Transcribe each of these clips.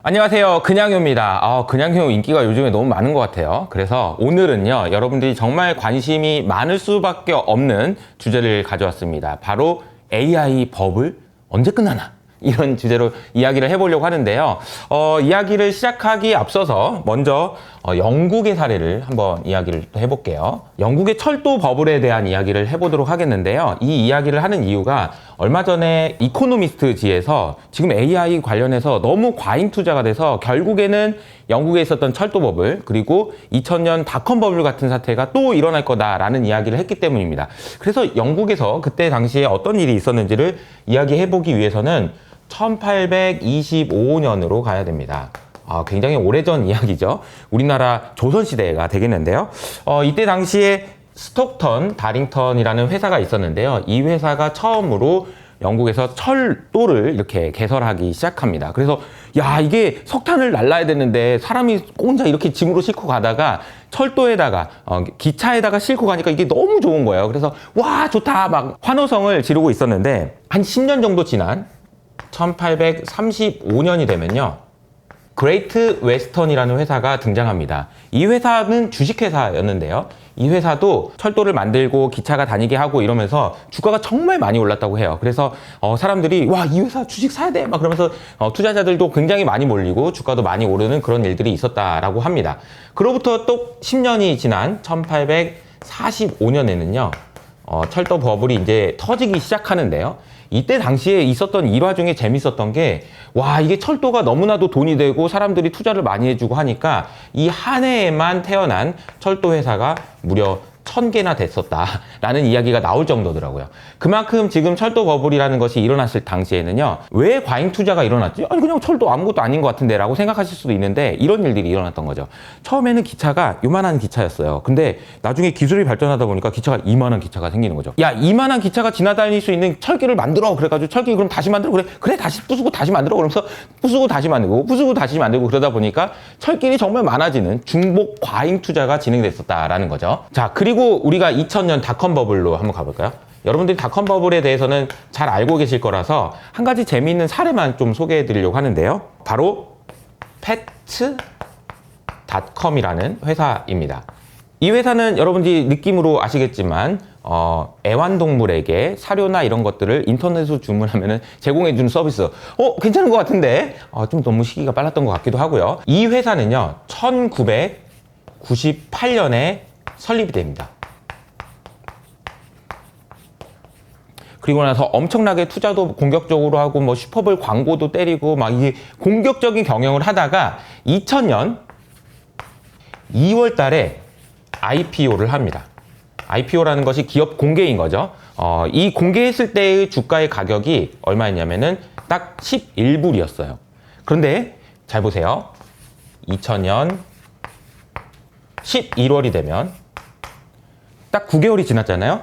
안녕하세요, 그냥효입니다. 그냥효 인기가 요즘에 너무 많은 것 같아요. 그래서 오늘은요, 여러분들이 정말 관심이 많을 수밖에 없는 주제를 가져왔습니다. 바로 AI 버블 언제 끝나나? 이런 주제로 이야기를 해보려고 하는데요. 이야기를 시작하기 앞서서 먼저 영국의 사례를 한번 이야기를 해볼게요. 영국의 철도 버블에 대한 이야기를 해보도록 하겠는데요. 이 이야기를 하는 이유가 얼마 전에 이코노미스트지에서 지금 AI 관련해서 너무 과잉 투자가 돼서 결국에는 영국에 있었던 철도 버블 그리고 2000년 닷컴 버블 같은 사태가 또 일어날 거다라는 이야기를 했기 때문입니다. 그래서 영국에서 그때 당시에 어떤 일이 있었는지를 이야기해보기 위해서는 1825년으로 가야 됩니다. 굉장히 오래전 이야기죠. 우리나라 조선시대가 되겠는데요. 이때 당시에 스톡턴 다링턴이라는 회사가 있었는데요. 이 회사가 처음으로 영국에서 철도를 이렇게 개설하기 시작합니다. 그래서 야, 이게 석탄을 날라야 되는데 사람이 혼자 이렇게 짐으로 싣고 가다가 철도에다가 기차에다가 싣고 가니까 이게 너무 좋은 거예요. 그래서 와, 좋다 막 환호성을 지르고 있었는데 한 10년 정도 지난 1835년이 되면요, 그레이트 웨스턴이라는 회사가 등장합니다. 이 회사는 주식회사였는데요. 이 회사도 철도를 만들고 기차가 다니게 하고 이러면서 주가가 정말 많이 올랐다고 해요. 그래서 사람들이 와, 이 회사 주식 사야 돼 막 그러면서 투자자들도 굉장히 많이 몰리고 주가도 많이 오르는 그런 일들이 있었다라고 합니다. 그로부터 또 10년이 지난 1845년에는요 철도 버블이 이제 터지기 시작하는데요. 이때 당시에 있었던 일화 중에 재밌었던 게, 와, 이게 철도가 너무나도 돈이 되고 사람들이 투자를 많이 해주고 하니까 이 한 해에만 태어난 철도 회사가 무려 1000개나 됐었다라는 이야기가 나올 정도더라고요. 그만큼 지금 철도 버블이라는 것이 일어났을 당시에는요, 왜 과잉 투자가 일어났지? 아니, 그냥 철도 아무것도 아닌 것 같은데 라고 생각하실 수도 있는데 이런 일들이 일어났던 거죠. 처음에는 기차가 요만한 기차였어요. 근데 나중에 기술이 발전하다 보니까 기차가 이만한 기차가 생기는 거죠. 야, 이만한 기차가 지나다닐 수 있는 철길을 만들어. 그래가지고 철길 그럼 다시 만들어. 그래 다시 부수고 다시 만들어. 그러면서 부수고 다시 만들고 부수고 다시 만들고 그러다 보니까 철길이 정말 많아지는 중복 과잉 투자가 진행됐었다라는 거죠. 자, 그리고 우리가 2000년 닷컴 버블로 한번 가볼까요? 여러분들이 닷컴 버블에 대해서는 잘 알고 계실 거라서 한 가지 재미있는 사례만 좀 소개해 드리려고 하는데요. 바로 pets.com이라는 회사입니다. 이 회사는 여러분들이 느낌으로 아시겠지만 애완동물에게 사료나 이런 것들을 인터넷으로 주문하면 제공해 주는 서비스. 괜찮은 것 같은데 좀 너무 시기가 빨랐던 것 같기도 하고요. 이 회사는요 1998년에 설립이 됩니다. 그리고 나서 엄청나게 투자도 공격적으로 하고 뭐 슈퍼볼 광고도 때리고 막 이게 공격적인 경영을 하다가 2000년 2월 달에 IPO를 합니다. IPO라는 것이 기업 공개인 거죠. 이 공개했을 때의 주가의 가격이 얼마였냐면은 딱 11불이었어요. 그런데 잘 보세요. 2000년 11월이 되면 딱 9개월이 지났잖아요.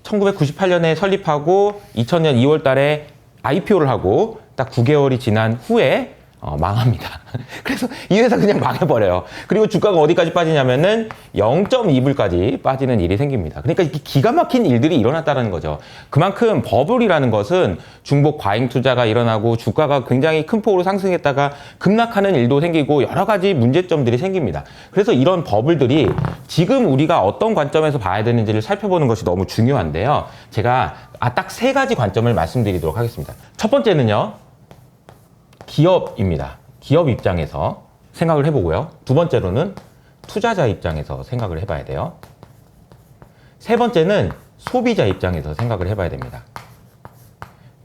1998년에 설립하고 2000년 2월 달에 IPO를 하고 딱 9개월이 지난 후에 망합니다. 그래서 이 회사 그냥 망해버려요. 그리고 주가가 어디까지 빠지냐면은 0.2불까지 빠지는 일이 생깁니다. 그러니까 이렇게 기가 막힌 일들이 일어났다는 거죠. 그만큼 버블이라는 것은 중복 과잉 투자가 일어나고 주가가 굉장히 큰 폭으로 상승했다가 급락하는 일도 생기고 여러 가지 문제점들이 생깁니다. 그래서 이런 버블들이 지금 우리가 어떤 관점에서 봐야 되는지를 살펴보는 것이 너무 중요한데요. 제가 딱 3가지 관점을 말씀드리도록 하겠습니다. 첫 번째는요, 기업입니다. 기업 입장에서 생각을 해보고요. 두 번째로는 투자자 입장에서 생각을 해봐야 돼요. 세 번째는 소비자 입장에서 생각을 해봐야 됩니다.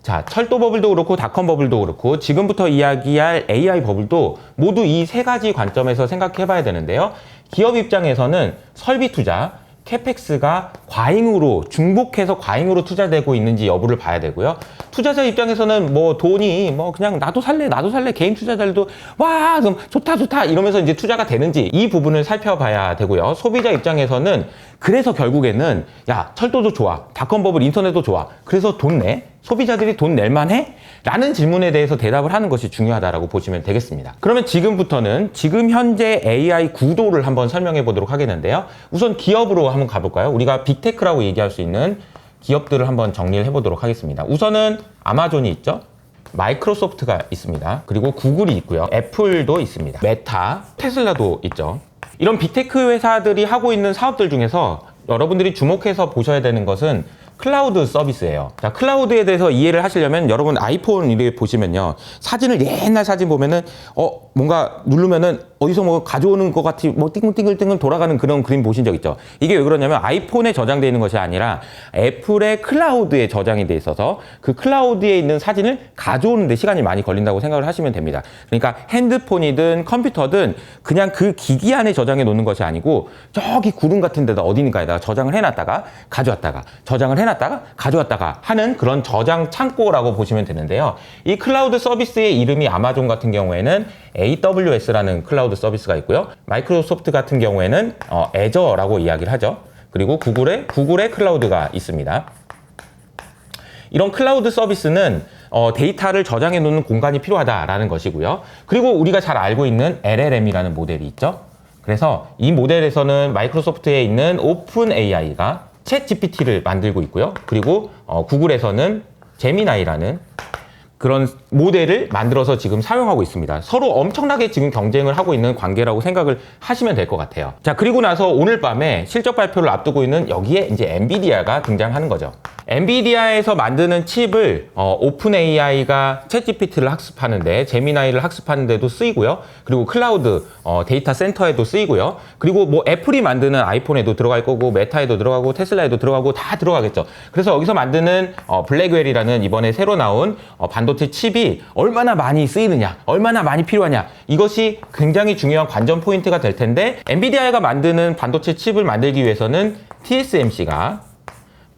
자, 철도 버블도 그렇고 닷컴 버블도 그렇고 지금부터 이야기할 AI 버블도 모두 이 3가지 관점에서 생각해봐야 되는데요. 기업 입장에서는 설비 투자, 캐펙스가 과잉으로 중복해서 과잉으로 투자되고 있는지 여부를 봐야 되고요. 투자자 입장에서는 뭐 돈이 뭐 그냥 나도 살래 개인 투자자들도 와 그럼 좋다 이러면서 이제 투자가 되는지 이 부분을 살펴봐야 되고요. 소비자 입장에서는 그래서 결국에는 야, 철도도 좋아, 닷컴 버블 인터넷도 좋아, 그래서 돈 내? 소비자들이 돈 낼만해? 라는 질문에 대해서 대답을 하는 것이 중요하다고 보시면 되겠습니다. 그러면 지금부터는 지금 현재 AI 구도를 한번 설명해 보도록 하겠는데요. 우선 기업으로 한번 가볼까요? 우리가 빅테크라고 얘기할 수 있는 기업들을 한번 정리를 해보도록 하겠습니다. 우선은 아마존이 있죠. 마이크로소프트가 있습니다. 그리고 구글이 있고요. 애플도 있습니다. 메타, 테슬라도 있죠. 이런 빅테크 회사들이 하고 있는 사업들 중에서 여러분들이 주목해서 보셔야 되는 것은 클라우드 서비스예요. 자, 클라우드에 대해서 이해를 하시려면 여러분 아이폰 이렇게 보시면요. 사진을 옛날 사진 보면은 뭔가 누르면은 어디서 뭐 가져오는 것 같이 뭐 띵글띵글 돌아가는 그런 그림 보신 적 있죠? 이게 왜 그러냐면 아이폰에 저장되어 있는 것이 아니라 애플의 클라우드에 저장이 돼 있어서 그 클라우드에 있는 사진을 가져오는 데 시간이 많이 걸린다고 생각을 하시면 됩니다. 그러니까 핸드폰이든 컴퓨터든 그냥 그 기기 안에 저장해 놓는 것이 아니고 저기 구름 같은 데다 어딘가에다가 저장을 해놨다가 가져왔다가 저장을 해놨다가 가져왔다가 하는 그런 저장 창고라고 보시면 되는데요. 이 클라우드 서비스의 이름이 아마존 같은 경우에는 AWS라는 클라우드 서비스가 있고요. 마이크로소프트 같은 경우에는 애저라고 이야기를 하죠. 그리고 구글의 클라우드가 있습니다. 이런 클라우드 서비스는 데이터를 저장해 놓는 공간이 필요하다라는 것이고요. 그리고 우리가 잘 알고 있는 LLM이라는 모델이 있죠. 그래서 이 모델에서는 마이크로소프트에 있는 오픈 AI가 챗 GPT를 만들고 있고요. 그리고 구글에서는 제미나이라는 그런 모델을 만들어서 지금 사용하고 있습니다. 서로 엄청나게 지금 경쟁을 하고 있는 관계라고 생각을 하시면 될 것 같아요. 자, 그리고 나서 오늘 밤에 실적 발표를 앞두고 있는 여기에 이제 엔비디아가 등장하는 거죠. 엔비디아에서 만드는 칩을 오픈 AI가 챗 GPT를 학습하는데 제미나이를 학습하는 데도 쓰이고요. 그리고 클라우드 데이터 센터에도 쓰이고요. 그리고 뭐 애플이 만드는 아이폰에도 들어갈 거고 메타에도 들어가고 테슬라에도 들어가고 다 들어가겠죠. 그래서 여기서 만드는 블랙웰이라는 이번에 새로 나온 반도체 칩이 얼마나 많이 쓰이느냐, 얼마나 많이 필요하냐, 이것이 굉장히 중요한 관전 포인트가 될 텐데 엔비디아가 만드는 반도체 칩을 만들기 위해서는 TSMC가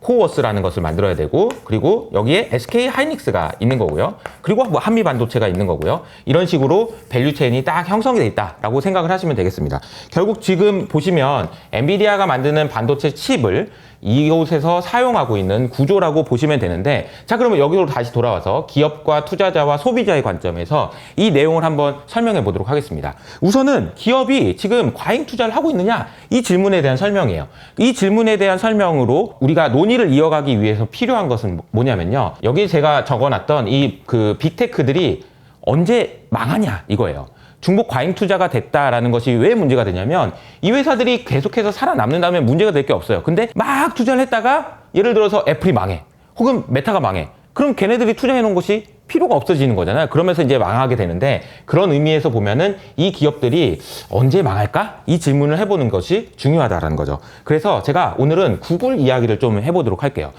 코어스라는 것을 만들어야 되고, 그리고 여기에 SK 하이닉스가 있는 거고요. 그리고 뭐 한미 반도체가 있는 거고요. 이런 식으로 밸류체인이 딱 형성이 돼 있다라고 생각을 하시면 되겠습니다. 결국 지금 보시면 엔비디아가 만드는 반도체 칩을 이곳에서 사용하고 있는 구조라고 보시면 되는데, 자, 그러면 여기로 다시 돌아와서 기업과 투자자와 소비자의 관점에서 이 내용을 한번 설명해 보도록 하겠습니다. 우선은 기업이 지금 과잉 투자를 하고 있느냐, 이 질문에 대한 설명이에요. 이 질문에 대한 설명으로 우리가 논의를 이어가기 위해서 필요한 것은 뭐냐면요, 여기 제가 적어놨던 이 그 빅테크들이 언제 망하냐 이거예요. 중복 과잉 투자가 됐다라는 것이 왜 문제가 되냐면, 이 회사들이 계속해서 살아남는다면 문제가 될 게 없어요. 근데 막 투자를 했다가 예를 들어서 애플이 망해, 혹은 메타가 망해. 그럼 걔네들이 투자해 놓은 것이 필요가 없어지는 거잖아요. 그러면서 이제 망하게 되는데, 그런 의미에서 보면은 이 기업들이 언제 망할까? 이 질문을 해보는 것이 중요하다라는 거죠. 그래서 제가 오늘은 구글 이야기를 좀 해보도록 할게요.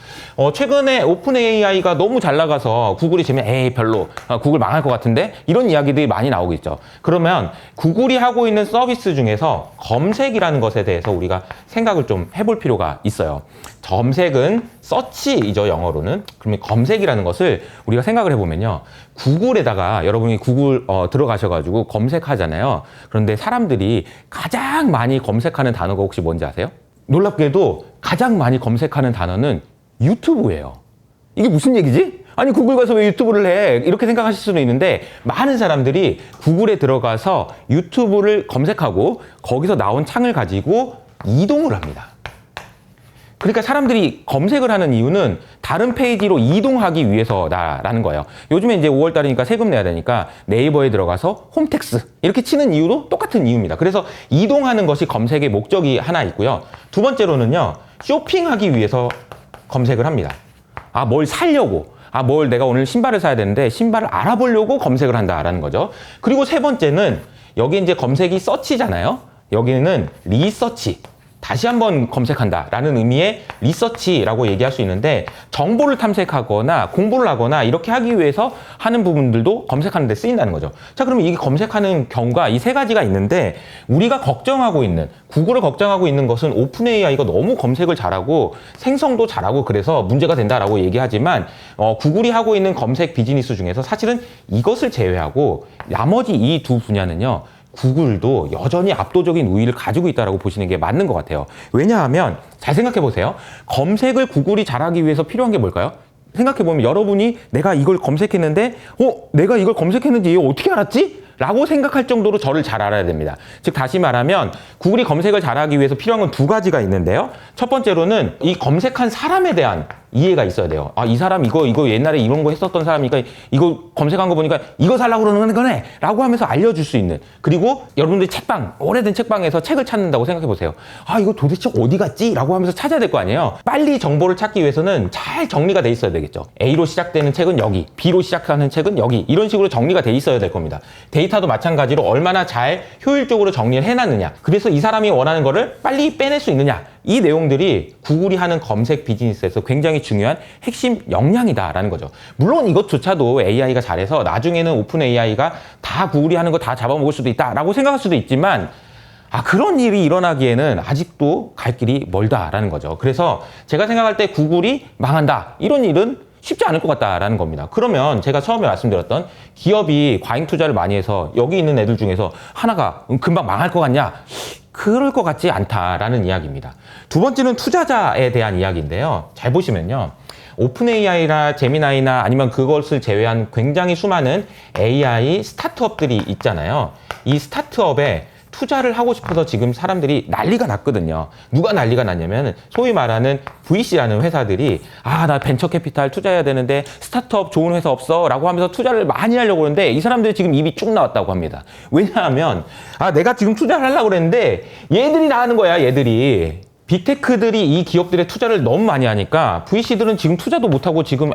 최근에 오픈 AI가 너무 잘 나가서 구글이 지면 에이 별로, 구글 망할 것 같은데, 이런 이야기들이 많이 나오고 있죠. 그러면 구글이 하고 있는 서비스 중에서 검색이라는 것에 대해서 우리가 생각을 좀 해볼 필요가 있어요. 검색은 서치이죠, 영어로는. 그러면 검색이라는 것을 우리가 생각을 해보면요, 구글에다가 여러분이 구글 들어가셔가지고 검색하잖아요. 그런데 사람들이 가장 많이 검색하는 단어가 혹시 뭔지 아세요? 놀랍게도 가장 많이 검색하는 단어는 유튜브예요. 이게 무슨 얘기지? 아니, 구글 가서 왜 유튜브를 해? 이렇게 생각하실 수도 있는데, 많은 사람들이 구글에 들어가서 유튜브를 검색하고 거기서 나온 창을 가지고 이동을 합니다. 그러니까 사람들이 검색을 하는 이유는 다른 페이지로 이동하기 위해서다라는 거예요. 요즘에 이제 5월달이니까 세금 내야 되니까 네이버에 들어가서 홈택스 이렇게 치는 이유도 똑같은 이유입니다. 그래서 이동하는 것이 검색의 목적이 하나 있고요. 두 번째로는요, 쇼핑하기 위해서 검색을 합니다. 뭘 사려고. 뭘 내가 오늘 신발을 사야 되는데 신발을 알아보려고 검색을 한다라는 거죠. 그리고 세 번째는, 여기 이제 검색이 서치잖아요. 여기는 리서치. 다시 한번 검색한다라는 의미의 리서치라고 얘기할 수 있는데, 정보를 탐색하거나 공부를 하거나 이렇게 하기 위해서 하는 부분들도 검색하는 데 쓰인다는 거죠. 자, 그러면 이게 검색하는 경우가 이 세 가지가 있는데, 우리가 걱정하고 있는, 구글을 걱정하고 있는 것은 오픈 AI가 너무 검색을 잘하고 생성도 잘하고 그래서 문제가 된다라고 얘기하지만, 구글이 하고 있는 검색 비즈니스 중에서 사실은 이것을 제외하고 나머지 이 두 분야는요, 구글도 여전히 압도적인 우위를 가지고 있다고 보시는 게 맞는 것 같아요. 왜냐하면 잘 생각해 보세요. 검색을 구글이 잘하기 위해서 필요한 게 뭘까요? 생각해 보면 여러분이 내가 이걸 검색했는데 내가 이걸 검색했는지 이거 어떻게 알았지? 라고 생각할 정도로 저를 잘 알아야 됩니다. 즉 다시 말하면 구글이 검색을 잘하기 위해서 필요한 건 두 가지가 있는데요. 첫 번째로는 이 검색한 사람에 대한 이해가 있어야 돼요. 아, 이 사람 이거 옛날에 이런 거 했었던 사람이니까 이거 검색한 거 보니까 이거 살라고 그러는 거네 라고 하면서 알려줄 수 있는, 그리고 여러분들이 책방, 오래된 책방에서 책을 찾는다고 생각해 보세요. 아, 이거 도대체 어디 갔지? 라고 하면서 찾아야 될 거 아니에요. 빨리 정보를 찾기 위해서는 잘 정리가 돼 있어야 되겠죠. A로 시작되는 책은 여기, B로 시작하는 책은 여기, 이런 식으로 정리가 돼 있어야 될 겁니다. 데이터도 마찬가지로 얼마나 잘 효율적으로 정리를 해놨느냐, 그래서 이 사람이 원하는 거를 빨리 빼낼 수 있느냐, 이 내용들이 구글이 하는 검색 비즈니스에서 굉장히 중요한 핵심 역량이다라는 거죠. 물론 이것조차도 AI가 잘해서 나중에는 오픈 AI가 다 구글이 하는 거 다 잡아먹을 수도 있다라고 생각할 수도 있지만, 그런 일이 일어나기에는 아직도 갈 길이 멀다라는 거죠. 그래서 제가 생각할 때 구글이 망한다, 이런 일은 쉽지 않을 것 같다라는 겁니다. 그러면 제가 처음에 말씀드렸던 기업이 과잉 투자를 많이 해서 여기 있는 애들 중에서 하나가 금방 망할 것 같냐? 그럴 것 같지 않다라는 이야기입니다. 두 번째는 투자자에 대한 이야기인데요. 잘 보시면요. 오픈 AI나 제미나이나 아니면 그것을 제외한 굉장히 수많은 AI 스타트업들이 있잖아요. 이 스타트업에 투자를 하고 싶어서 지금 사람들이 난리가 났거든요. 누가 난리가 났냐면 소위 말하는 VC라는 회사들이 나 벤처 캐피탈 투자해야 되는데 스타트업 좋은 회사 없어? 라고 하면서 투자를 많이 하려고 그러는데 이 사람들이 지금 입이 쭉 나왔다고 합니다. 왜냐하면 내가 지금 투자를 하려고 그랬는데 얘들이 나가는 거야, 얘들이. 빅테크들이 이 기업들의 투자를 너무 많이 하니까 VC들은 지금 투자도 못하고 지금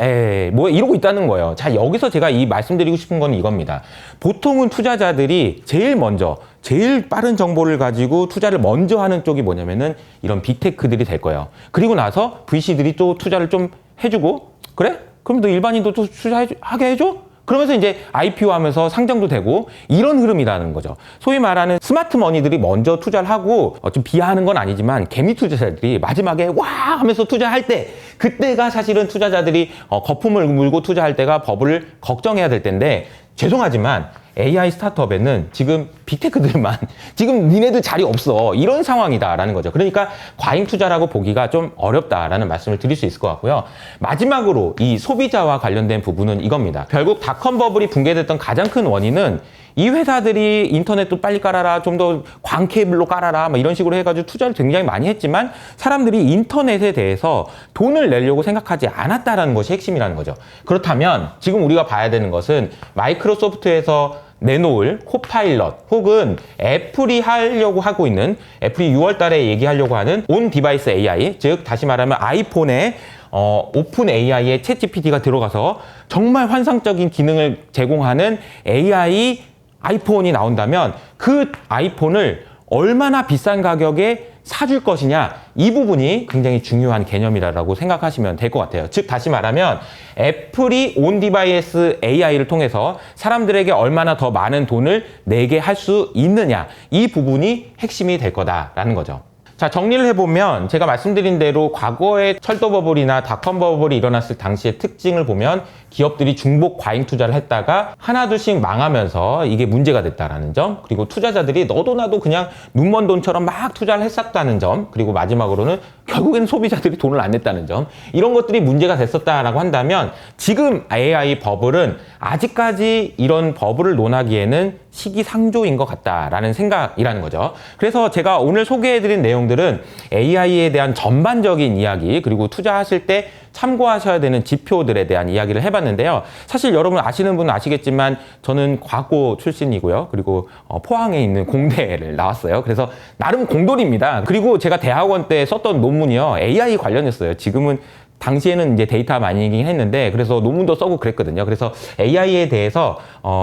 뭐 이러고 있다는 거예요. 자, 여기서 제가 이 말씀드리고 싶은 건 이겁니다. 보통은 투자자들이 제일 빠른 정보를 가지고 투자를 먼저 하는 쪽이 뭐냐면은 이런 빅테크들이 될 거예요. 그리고 나서 VC들이 또 투자를 좀 해주고, 그래? 그럼 너 일반인도 또 투자하게 해줘? 그러면서 이제 IPO 하면서 상장도 되고, 이런 흐름이라는 거죠. 소위 말하는 스마트 머니들이 먼저 투자를 하고, 좀 비하하는 건 아니지만 개미 투자자들이 마지막에 와 하면서 투자할 때, 그때가 사실은 투자자들이 거품을 물고 투자할 때가 버블을 걱정해야 될 텐데, 죄송하지만 AI 스타트업에는 지금 빅테크들만 지금 니네들 자리 없어, 이런 상황이다라는 거죠. 그러니까 과잉 투자라고 보기가 좀 어렵다라는 말씀을 드릴 수 있을 것 같고요. 마지막으로 이 소비자와 관련된 부분은 이겁니다. 결국 닷컴 버블이 붕괴됐던 가장 큰 원인은 이 회사들이 인터넷도 빨리 깔아라, 좀 더 광케이블로 깔아라, 이런 식으로 해가지고 투자를 굉장히 많이 했지만 사람들이 인터넷에 대해서 돈을 내려고 생각하지 않았다라는 것이 핵심이라는 거죠. 그렇다면 지금 우리가 봐야 되는 것은 마이크로소프트에서 내놓을 코파일럿, 혹은 애플이 하려고 하고 있는, 애플이 6월 달에 얘기하려고 하는 온 디바이스 AI, 즉 다시 말하면 아이폰에 오픈 AI의 챗 GPT가 들어가서 정말 환상적인 기능을 제공하는 AI 아이폰이 나온다면 그 아이폰을 얼마나 비싼 가격에 사줄 것이냐, 이 부분이 굉장히 중요한 개념이라고 생각하시면 될 것 같아요. 즉 다시 말하면 애플이 온 디바이스 AI를 통해서 사람들에게 얼마나 더 많은 돈을 내게 할 수 있느냐, 이 부분이 핵심이 될 거다라는 거죠. 자, 정리를 해보면 제가 말씀드린 대로 과거에 철도 버블이나 닷컴 버블이 일어났을 당시의 특징을 보면 기업들이 중복 과잉 투자를 했다가 하나둘씩 망하면서 이게 문제가 됐다라는 점, 그리고 투자자들이 너도 나도 그냥 눈먼 돈처럼 막 투자를 했었다는 점, 그리고 마지막으로는 결국에는 소비자들이 돈을 안 냈다는 점, 이런 것들이 문제가 됐었다라고 한다면 지금 AI 버블은 아직까지 이런 버블을 논하기에는 시기상조인 것 같다라는 생각이라는 거죠. 그래서 제가 오늘 소개해드린 내용들은 AI에 대한 전반적인 이야기, 그리고 투자하실 때 참고하셔야 되는 지표들에 대한 이야기를 해봤는데요. 사실 여러분 아시는 분은 아시겠지만 저는 과고 출신이고요. 그리고 포항에 있는 공대를 나왔어요. 그래서 나름 공돌입니다. 그리고 제가 대학원 때 썼던 논문이요, AI 관련했어요. 지금은 당시에는 이제 데이터 마이닝 했는데, 그래서 논문도 써고 그랬거든요. 그래서 AI에 대해서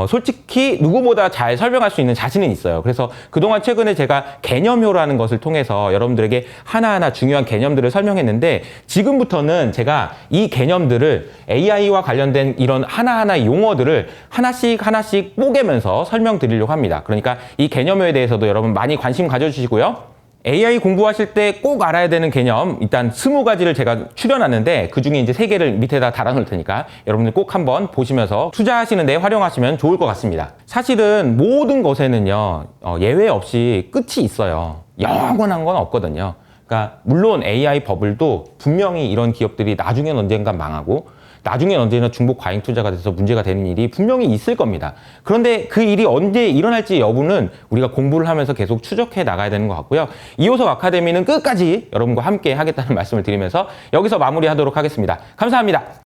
솔직히 누구보다 잘 설명할 수 있는 자신은 있어요. 그래서 그동안 최근에 제가 개념표라는 것을 통해서 여러분들에게 하나하나 중요한 개념들을 설명했는데, 지금부터는 제가 이 개념들을 AI와 관련된 이런 하나하나의 용어들을 하나씩 뽀개면서 설명드리려고 합니다. 그러니까 이 개념표에 대해서도 여러분 많이 관심 가져주시고요. AI 공부하실 때 꼭 알아야 되는 개념 일단 20가지를 제가 추려놨는데, 그 중에 이제 3개를 밑에다 달아놓을 테니까 여러분들 꼭 한번 보시면서 투자하시는 데 활용하시면 좋을 것 같습니다. 사실은 모든 것에는요, 예외 없이 끝이 있어요. 영원한 건 없거든요. 그러니까 물론 AI 버블도 분명히 이런 기업들이 나중엔 언젠가 망하고, 나중에 언제나 중복 과잉 투자가 돼서 문제가 되는 일이 분명히 있을 겁니다. 그런데 그 일이 언제 일어날지 여부는 우리가 공부를 하면서 계속 추적해 나가야 되는 것 같고요. 이호섭 아카데미는 끝까지 여러분과 함께 하겠다는 말씀을 드리면서 여기서 마무리하도록 하겠습니다. 감사합니다.